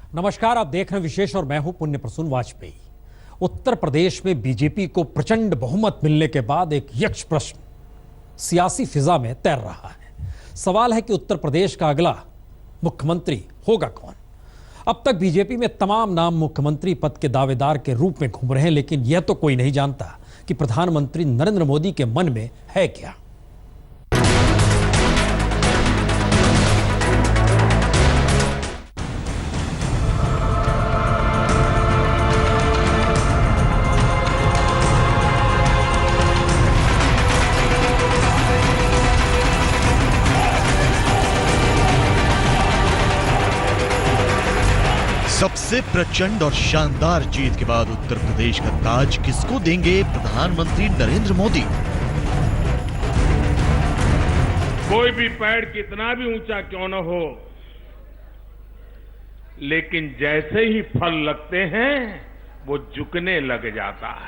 नमस्कार, आप देख रहे हैं विशेष और मैं हूं पुण्य प्रसून वाजपेयी। उत्तर प्रदेश में बीजेपी को प्रचंड बहुमत मिलने के बाद एक यक्ष प्रश्न सियासी फिजा में तैर रहा है। सवाल है कि उत्तर प्रदेश का अगला मुख्यमंत्री होगा कौन। अब तक बीजेपी में तमाम नाम मुख्यमंत्री पद के दावेदार के रूप में घूम रहे हैं, लेकिन यह तो कोई नहीं जानता कि प्रधानमंत्री नरेंद्र मोदी के मन में है क्या। सबसे प्रचंड और शानदार जीत के बाद उत्तर प्रदेश का ताज किसको देंगे प्रधानमंत्री नरेंद्र मोदी। कोई भी पेड़ कितना भी ऊंचा क्यों न हो, लेकिन जैसे ही फल लगते हैं वो झुकने लग जाता है।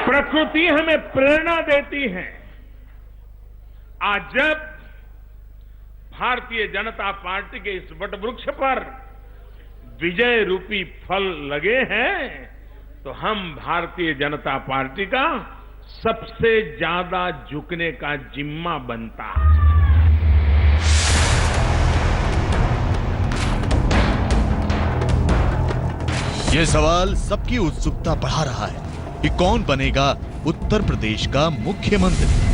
प्रकृति हमें प्रेरणा देती है। आज जब भारतीय जनता पार्टी के इस वटवृक्ष पर विजय रूपी फल लगे हैं, तो हम भारतीय जनता पार्टी का सबसे ज्यादा झुकने का जिम्मा बनता है। यह सवाल सबकी उत्सुकता बढ़ा रहा है कि कौन बनेगा उत्तर प्रदेश का मुख्यमंत्री।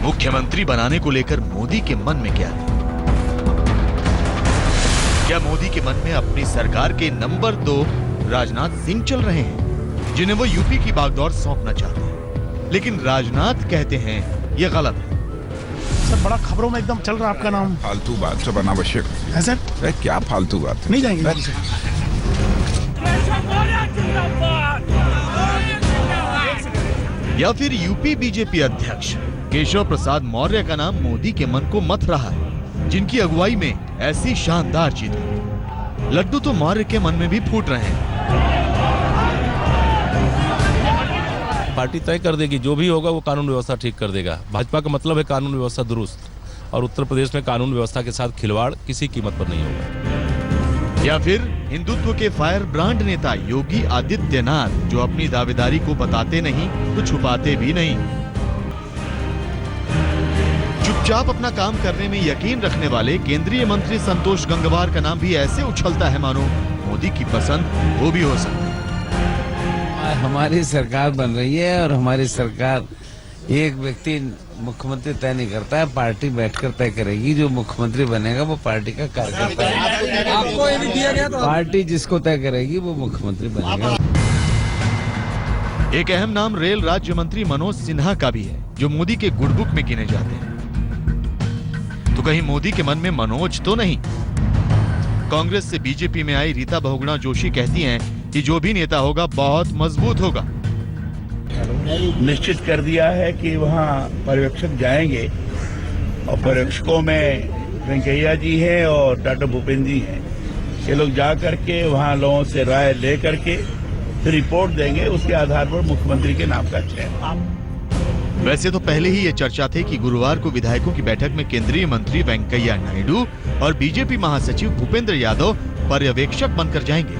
मुख्यमंत्री बनाने को लेकर मोदी के मन में क्या है? क्या मोदी के मन में अपनी सरकार के नंबर 2 राजनाथ सिंह चल रहे हैं, जिन्हें वो यूपी की बागडोर सौंपना चाहते हैं? लेकिन राजनाथ कहते हैं यह गलत है। सर, बड़ा खबरों में एकदम चल रहा आपका नाम। फालतू बात से अनावश्यक है सर। अरे क्या फालतू बात? नहीं जाएंगे। या फिर यूपी बीजेपी अध्यक्ष केशव प्रसाद मौर्य का नाम मोदी के मन को मथ रहा है, जिनकी अगुवाई में ऐसी शानदार जीत हुई। लड्डू तो मौर्य के मन में भी फूट रहे हैं। पार्टी तय कर देगी, जो भी होगा वो कानून व्यवस्था ठीक कर देगा। भाजपा का मतलब है कानून व्यवस्था दुरुस्त, और उत्तर प्रदेश में कानून व्यवस्था के साथ खिलवाड़ किसी कीमत पर नहीं होगा। या फिर हिंदुत्व के फायर ब्रांड नेता योगी आदित्यनाथ, जो अपनी दावेदारी को बताते नहीं तो छुपाते भी नहीं, चुपचाप अपना काम करने में यकीन रखने वाले केंद्रीय मंत्री संतोष गंगवार का नाम भी ऐसे उछलता है मानो मोदी की पसंद वो भी हो सकता है। हमारी सरकार बन रही है और हमारी सरकार एक व्यक्ति मुख्यमंत्री तय नहीं करता है, पार्टी बैठकर तय करेगी। जो मुख्यमंत्री बनेगा वो पार्टी का कार्यकर्ता है। आपको ये भी दिया गया तो पार्टी जिसको तय करेगी वो मुख्यमंत्री बनेगा। एक अहम नाम रेल राज्य मंत्री मनोज सिन्हा का भी है, जो मोदी के गुडबुक में गिने जाते हैं। तो कहीं मोदी के मन में मनोज तो नहीं? कांग्रेस से बीजेपी में आई रीता बहुगुणा जोशी कहती हैं कि जो भी नेता होगा बहुत मजबूत होगा। निश्चित कर दिया है कि वहां पर्यवेक्षक जाएंगे, और पर्यवेक्षकों में वेंकैया जी हैं और डॉक्टर भूपेंद्र जी हैं। ये लोग जा करके वहां लोगों से राय ले करके फिर रिपोर्ट देंगे, उसके आधार पर मुख्यमंत्री के नाम का चयन। वैसे तो पहले ही ये चर्चा थी कि गुरुवार को विधायकों की बैठक में केंद्रीय मंत्री वेंकैया नायडू और बीजेपी महासचिव भूपेंद्र यादव पर्यवेक्षक बनकर जाएंगे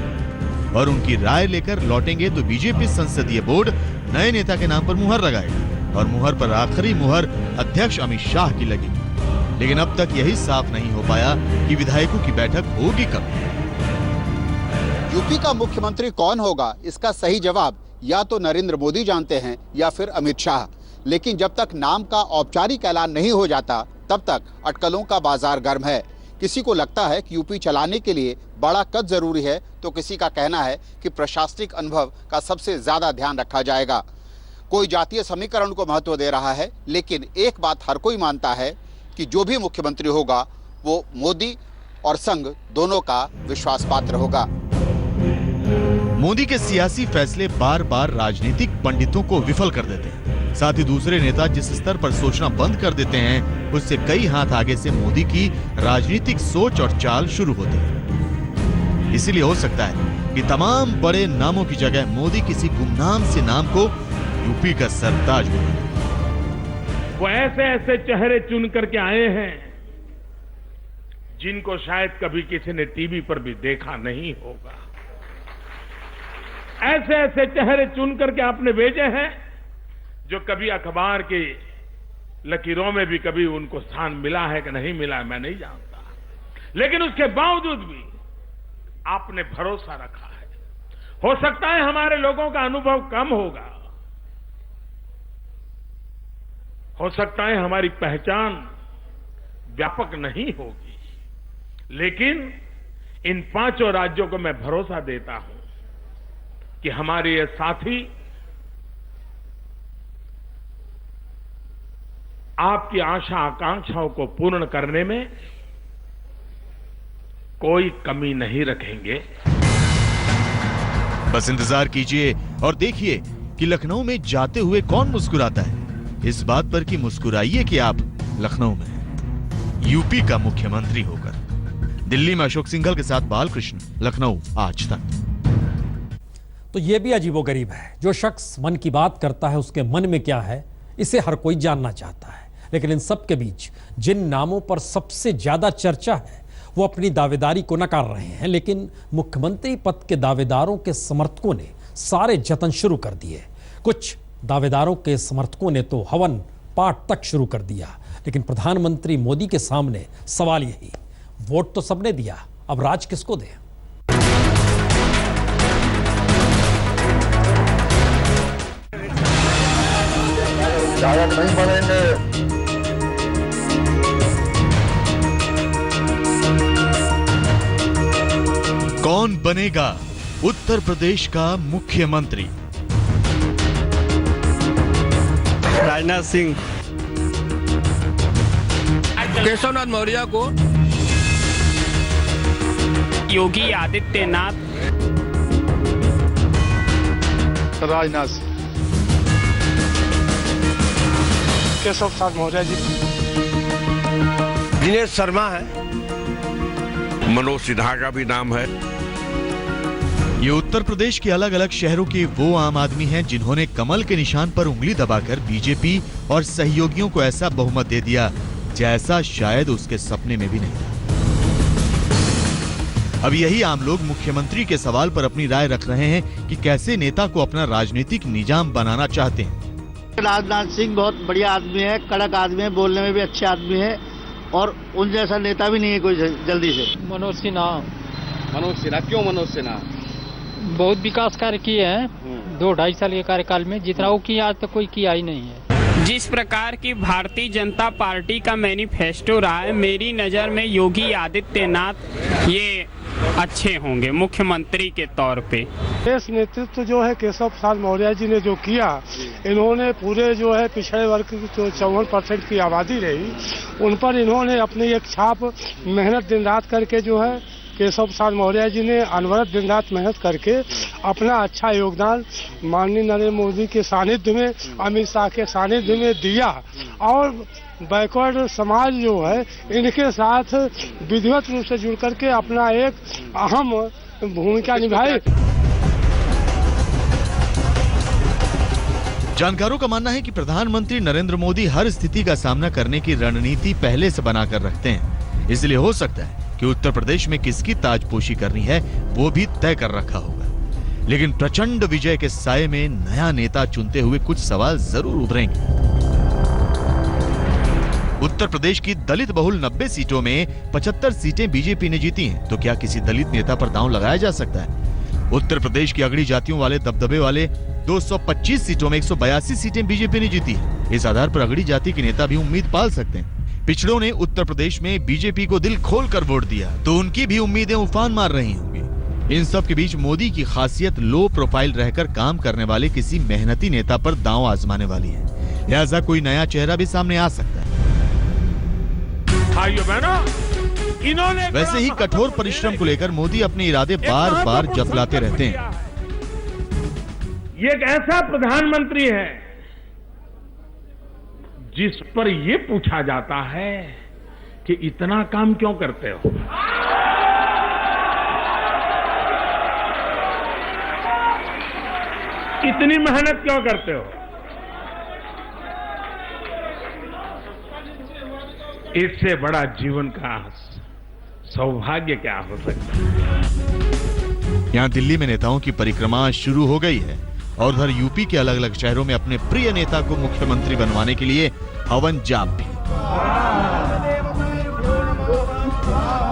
और उनकी राय लेकर लौटेंगे, तो बीजेपी संसदीय बोर्ड नए नेता के नाम पर मुहर लगाएगा और मुहर पर आखिरी मुहर अध्यक्ष अमित शाह की लगेगी। लेकिन अब तक यही साफ नहीं हो पाया कि विधायकों की बैठक होगी कब। यूपी का मुख्यमंत्री कौन होगा, इसका सही जवाब या तो नरेंद्र मोदी जानते हैं या फिर अमित शाह। लेकिन जब तक नाम का औपचारिक ऐलान नहीं हो जाता, तब तक अटकलों का बाजार गर्म है। किसी को लगता है कि यूपी चलाने के लिए बड़ा कद जरूरी है, तो किसी का कहना है कि प्रशासनिक अनुभव का सबसे ज्यादा ध्यान रखा जाएगा। कोई जातीय समीकरण को महत्व दे रहा है, लेकिन एक बात हर कोई मानता है कि जो भी मुख्यमंत्री होगा वो मोदी और संघ दोनों का विश्वास पात्र होगा। मोदी के सियासी फैसले बार बार राजनीतिक पंडितों को विफल कर देते हैं। साथ ही दूसरे नेता जिस स्तर पर सोचना बंद कर देते हैं, उससे कई हाथ आगे से मोदी की राजनीतिक सोच और चाल शुरू होती है। इसीलिए हो सकता है कि तमाम बड़े नामों की जगह मोदी किसी गुमनाम से नाम को यूपी का सरताज बना। वो ऐसे ऐसे चेहरे चुन करके आए हैं जिनको शायद कभी किसी ने टीवी पर भी देखा नहीं होगा। ऐसे ऐसे चेहरे चुन करके आपने भेजे हैं जो कभी अखबार की लकीरों में भी कभी उनको स्थान मिला है कि नहीं मिला है मैं नहीं जानता, लेकिन उसके बावजूद भी आपने भरोसा रखा है। हो सकता है हमारे लोगों का अनुभव कम होगा, हो सकता है हमारी पहचान व्यापक नहीं होगी, लेकिन इन 5 राज्यों को मैं भरोसा देता हूं कि हमारे ये साथी आपकी आशा आकांक्षाओं को पूर्ण करने में कोई कमी नहीं रखेंगे। बस इंतजार कीजिए और देखिए कि लखनऊ में जाते हुए कौन मुस्कुराता है, इस बात पर कि मुस्कुराइए कि आप लखनऊ में हैं, यूपी का मुख्यमंत्री होकर। दिल्ली में अशोक सिंघल के साथ बालकृष्ण, लखनऊ आज तक। तो यह भी अजीबोगरीब है, जो शख्स मन की बात करता है उसके मन में क्या है इसे हर कोई जानना चाहता है। लेकिन इन सब के बीच जिन नामों पर सबसे ज्यादा चर्चा है वो अपनी दावेदारी को नकार रहे हैं, लेकिन मुख्यमंत्री पद के दावेदारों के समर्थकों ने सारे जतन शुरू कर दिए। कुछ दावेदारों के समर्थकों ने तो हवन पाठ तक शुरू कर दिया। लेकिन प्रधानमंत्री मोदी के सामने सवाल यही, वोट तो सबने दिया, अब राज किसको दें? नहीं बनेंगे। कौन बनेगा उत्तर प्रदेश का मुख्यमंत्री? राजनाथ सिंह, केशवनाथ मौर्य को, योगी आदित्यनाथ, राजनाथ सिंह, केशव प्रसाद मौर्य जी, दिनेश शर्मा है, मनोज सिन्हा का भी नाम है। ये उत्तर प्रदेश के अलग अलग शहरों के वो आम आदमी हैं जिन्होंने कमल के निशान पर उंगली दबाकर बीजेपी और सहयोगियों को ऐसा बहुमत दे दिया जैसा शायद उसके सपने में भी नहीं था। अब यही आम लोग मुख्यमंत्री के सवाल पर अपनी राय रख रहे हैं कि कैसे नेता को अपना राजनीतिक निजाम बनाना चाहते हैं। राजनाथ सिंह बहुत बढ़िया आदमी है, कड़क आदमी है, बोलने में भी अच्छे आदमी है और उन जैसा नेता भी नहीं है कोई जल्दी से। मनोज सिन्हा। मनोज सिन्हा क्यों? मनोज सिन्हा बहुत विकास कार्य किए हैं 2-2.5 साल के कार्यकाल में, जितना वो किया आज तक कोई किया ही नहीं है। जिस प्रकार की भारतीय जनता पार्टी का मैनिफेस्टो रहा है, मेरी नजर में योगी आदित्यनाथ ये अच्छे होंगे मुख्यमंत्री के तौर पे। देश नेतृत्व जो है केशव प्रसाद मौर्य जी ने जो किया, इन्होंने पूरे जो है पिछड़े वर्ग की जो 54% की आबादी रही, उन पर इन्होंने अपनी एक छाप मेहनत दिन रात करके जो है केशव प्रसाद मौर्य जी ने अनवरत दिन रात मेहनत करके अपना अच्छा योगदान माननीय नरेंद्र मोदी के सानिध्य में, अमित शाह के सानिध्य में दिया और बैकवर्ड समाज जो है इनके साथ विधिवत रूप से जुड़ करके अपना एक अहम भूमिका निभाई। जानकारों का मानना है कि प्रधानमंत्री नरेंद्र मोदी हर स्थिति का सामना करने की रणनीति पहले से बनाकर रखते हैं, इसलिए हो सकता है कि उत्तर प्रदेश में किसकी ताजपोशी करनी है वो भी तय कर रखा होगा। लेकिन प्रचंड विजय के साये में नया नेता चुनते हुए कुछ सवाल जरूर उभरेंगे। उत्तर प्रदेश की दलित बहुल 90 सीटों में 75 सीटें बीजेपी ने जीती हैं, तो क्या किसी दलित नेता पर दांव लगाया जा सकता है? उत्तर प्रदेश की अगड़ी जातियों वाले दबदबे वाले 225 सीटों में 182 सीटें बीजेपी ने जीती है। इस आधार पर अगड़ी जाति के नेता भी उम्मीद पाल सकते हैं। पिछड़ों ने उत्तर प्रदेश में बीजेपी को दिल खोलकर वोट दिया, तो उनकी भी उम्मीदें उफान मार रही होंगी। इन सब के बीच मोदी की खासियत लो प्रोफाइल रहकर काम करने वाले किसी मेहनती नेता पर दांव आजमाने वाली है, लिहाजा कोई नया चेहरा भी सामने आ सकता है। इन्होंने वैसे ही कठोर परिश्रम को लेकर मोदी अपने इरादे बार बार जफलाते रहते हैं। ये एक ऐसा प्रधानमंत्री है जिस पर ये पूछा जाता है कि इतना काम क्यों करते हो। इतनी मेहनत क्यों करते हो? इससे बड़ा जीवन का सौभाग्य क्या हो सकता है? यहाँ दिल्ली में नेताओं की परिक्रमा शुरू हो गई है और उधर यूपी के अलग अलग शहरों में अपने प्रिय नेता को मुख्यमंत्री बनवाने के लिए हवन जाप भी।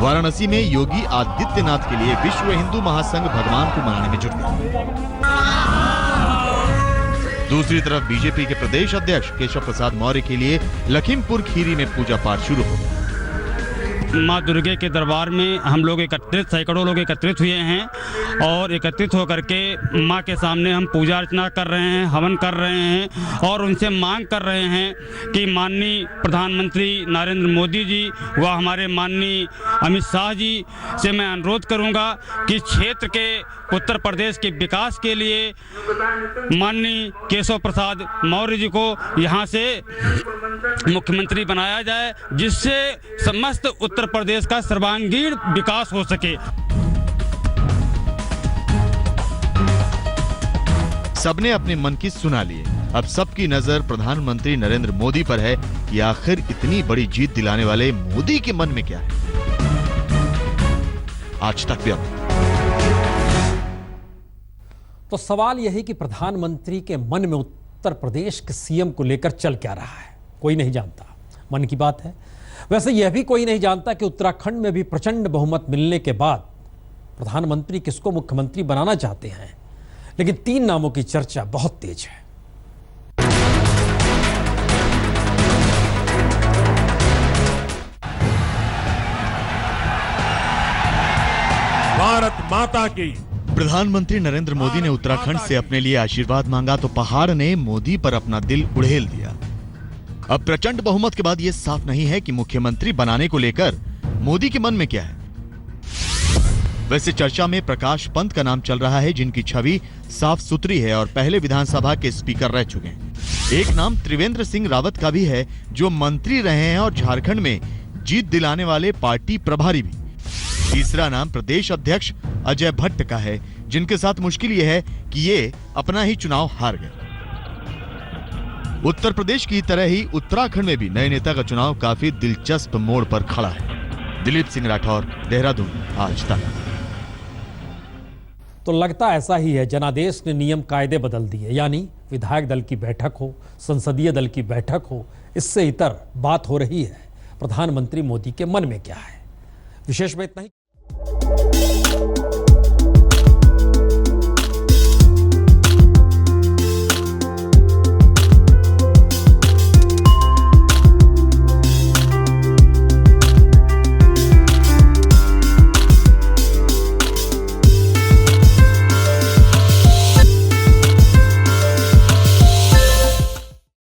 वाराणसी में योगी आदित्यनाथ के लिए विश्व हिंदू महासंघ भगवान को मनाने में जुट गया। दूसरी तरफ बीजेपी के प्रदेश अध्यक्ष केशव प्रसाद मौर्य के लिए लखीमपुर खीरी में पूजा पाठ शुरू हो गया। माँ दुर्गे के दरबार में हम लोग सैकड़ों लोग एकत्रित हुए हैं और एकत्रित होकर के माँ के सामने हम पूजा अर्चना कर रहे हैं, हवन कर रहे हैं और उनसे मांग कर रहे हैं कि माननीय प्रधानमंत्री नरेंद्र मोदी जी व हमारे माननीय अमित शाह जी से मैं अनुरोध करूंगा कि क्षेत्र के उत्तर प्रदेश के विकास के लिए माननीय केशव प्रसाद मौर्य जी को यहाँ से मुख्यमंत्री बनाया जाए, जिससे समस्त उत्तर प्रदेश का सर्वांगीण विकास हो सके। सबने अपने मन की सुना लिए। अब सबकी नजर प्रधानमंत्री नरेंद्र मोदी पर है कि आखिर इतनी बड़ी जीत दिलाने वाले मोदी के मन में क्या है। आज तक व्यक्त। तो सवाल यह है कि प्रधानमंत्री के मन में उत्तर प्रदेश के सीएम को लेकर चल क्या रहा है, कोई नहीं जानता। मन की बात है। वैसे यह भी कोई नहीं जानता कि उत्तराखंड में भी प्रचंड बहुमत मिलने के बाद प्रधानमंत्री किसको मुख्यमंत्री बनाना चाहते हैं, लेकिन 3 नामों की चर्चा बहुत तेज है। भारत माता की। प्रधानमंत्री नरेंद्र मोदी ने उत्तराखंड से अपने लिए आशीर्वाद मांगा तो पहाड़ ने मोदी पर अपना दिल उड़ेल दिया। अब प्रचंड बहुमत के बाद यह साफ नहीं है कि मुख्यमंत्री बनाने को लेकर मोदी के मन में क्या है। वैसे चर्चा में प्रकाश पंत का नाम चल रहा है, जिनकी छवि साफ सुथरी है और पहले विधानसभा के स्पीकर रह चुके हैं। एक नाम त्रिवेंद्र सिंह रावत का भी है, जो मंत्री रहे हैं और झारखंड में जीत दिलाने वाले पार्टी प्रभारी भी। तीसरा नाम प्रदेश अध्यक्ष अजय भट्ट का है, जिनके साथ मुश्किल यह है कि ये अपना ही चुनाव हार गए। उत्तर प्रदेश की तरह ही उत्तराखंड में भी नए नेता का चुनाव काफी दिलचस्प मोड़ पर खड़ा है। दिलीप सिंह राठौर, देहरादून, आज तक। तो लगता ऐसा ही है, जनादेश ने नियम कायदे बदल दिए, यानी विधायक दल की बैठक हो, संसदीय दल की बैठक हो, इससे इतर बात हो रही है प्रधानमंत्री मोदी के मन में क्या है। विशेष में इतना ही।